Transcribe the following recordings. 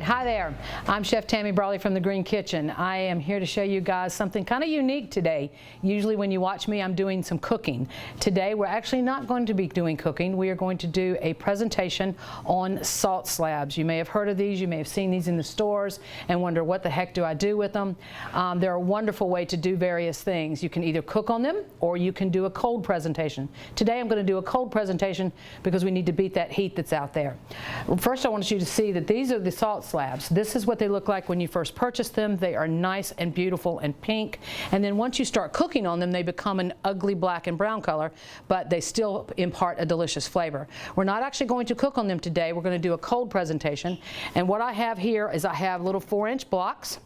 Hi there. I'm Chef Tammy Brawley from the Green Kitchen. I am here to show you guys something kind of unique today. Usually when you watch me, I'm doing some cooking. Today we're actually not going to be doing cooking. We are going to do a presentation on salt slabs. You may have heard of these, you may have seen these in the stores and wonder what the heck do I do with them. They're a wonderful way to do various things. You can either cook on them or you can do a cold presentation. Today I'm going to do a cold presentation because we need to beat that heat that's out there. First I want you to see that these are the salt slabs. This is what they look like when you first purchase them. They are nice and beautiful and pink, and then once you start cooking on them they become an ugly black and brown color, but they still impart a delicious flavor. We're not actually going to cook on them today. We're going to do a cold presentation, and what I have here is I have little 4-inch blocks.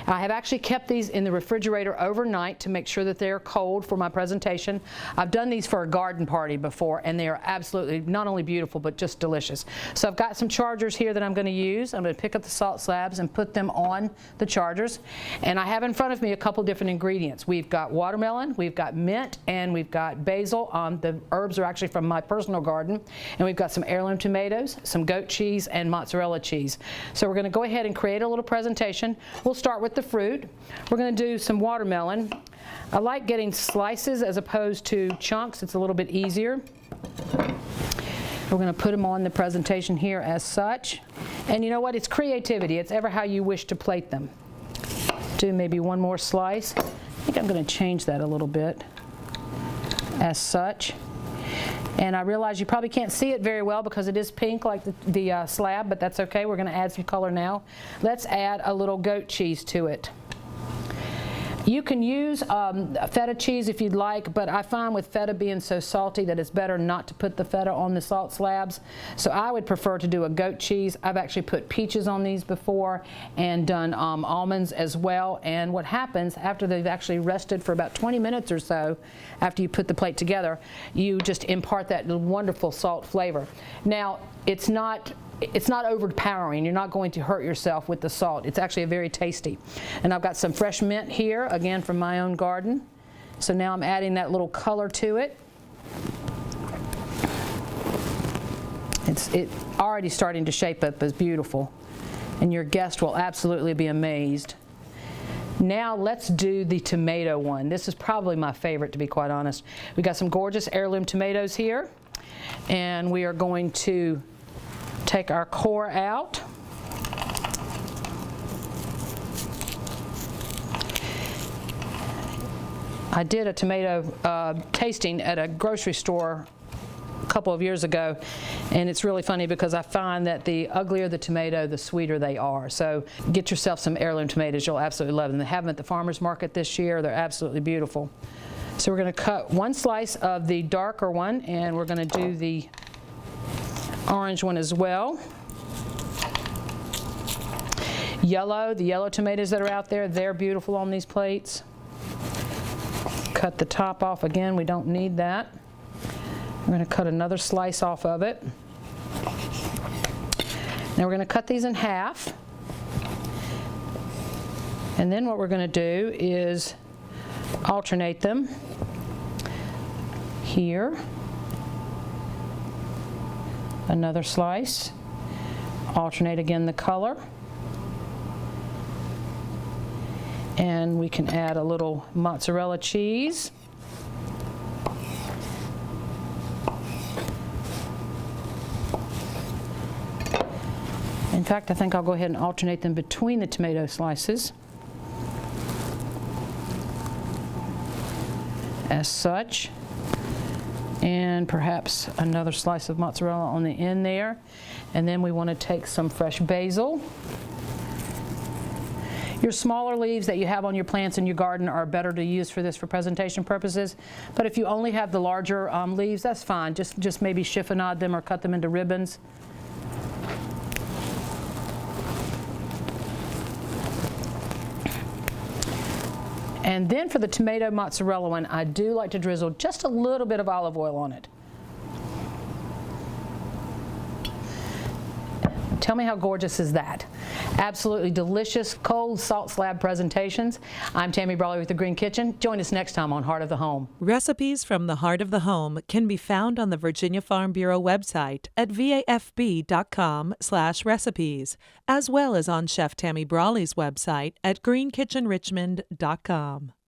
I have actually kept these in the refrigerator overnight to make sure that they're cold for my presentation. I've done these for a garden party before and they are absolutely not only beautiful but just delicious. So I've got some chargers here that I'm going to use. I'm going to pick up the salt slabs and put them on the chargers. And I have in front of me a couple different ingredients. We've got watermelon, we've got mint, and we've got basil. The herbs are actually from my personal garden. And we've got some heirloom tomatoes, some goat cheese, and mozzarella cheese. So we're going to go ahead and create a little presentation. We'll start with the fruit. We're going to do some watermelon. I like getting slices as opposed to chunks. It's a little bit easier. We're going to put them on the presentation here as such. And you know what? It's creativity. It's ever how you wish to plate them. Do maybe one more slice. I think I'm going to change that a little bit as such. And I realize you probably can't see it very well because it is pink like the slab, but that's okay. We're going to add some color now. Let's add a little goat cheese to it. You can use feta cheese if you'd like, but I find with feta being so salty that it's better not to put the feta on the salt slabs. So I would prefer to do a goat cheese. I've actually put peaches on these before and done almonds as well. And what happens after they've actually rested for about 20 minutes or so, after you put the plate together, you just impart that wonderful salt flavor. Now, it's not overpowering. You're not going to hurt yourself with the salt. It's actually very tasty. And I've got some fresh mint here, again from my own garden. So now I'm adding that little color to it. It's already starting to shape up as beautiful. And your guest will absolutely be amazed. Now let's do the tomato one. This is probably my favorite, to be quite honest. We've got some gorgeous heirloom tomatoes here. And we are going to take our core out. I did a tomato tasting at a grocery store a couple of years ago, and it's really funny because I find that the uglier the tomato, the sweeter they are. So get yourself some heirloom tomatoes. You'll absolutely love them. They have them at the farmer's market this year. They're absolutely beautiful. So we're going to cut one slice of the darker one, and we're going to do the orange one as well. Yellow, the yellow tomatoes that are out there, they're beautiful on these plates. Cut the top off again, we don't need that. I'm going to cut another slice off of it. Now we're going to cut these in half. And then what we're going to do is alternate them here. Another slice. Alternate again the color. And we can add a little mozzarella cheese. In fact, I think I'll go ahead and alternate them between the tomato slices as such. And perhaps another slice of mozzarella on the end there. And then we want to take some fresh basil. Your smaller leaves that you have on your plants in your garden are better to use for this for presentation purposes. But if you only have the larger leaves, that's fine. Just maybe chiffonade them or cut them into ribbons. And then for the tomato mozzarella one, I do like to drizzle just a little bit of olive oil on it. Tell me how gorgeous is that? Absolutely delicious cold salt slab presentations. I'm Tammy Brawley with The Green Kitchen. Join us next time on Heart of the Home. Recipes from the Heart of the Home can be found on the Virginia Farm Bureau website at vafb.com/recipes, as well as on Chef Tammy Brawley's website at greenkitchenrichmond.com.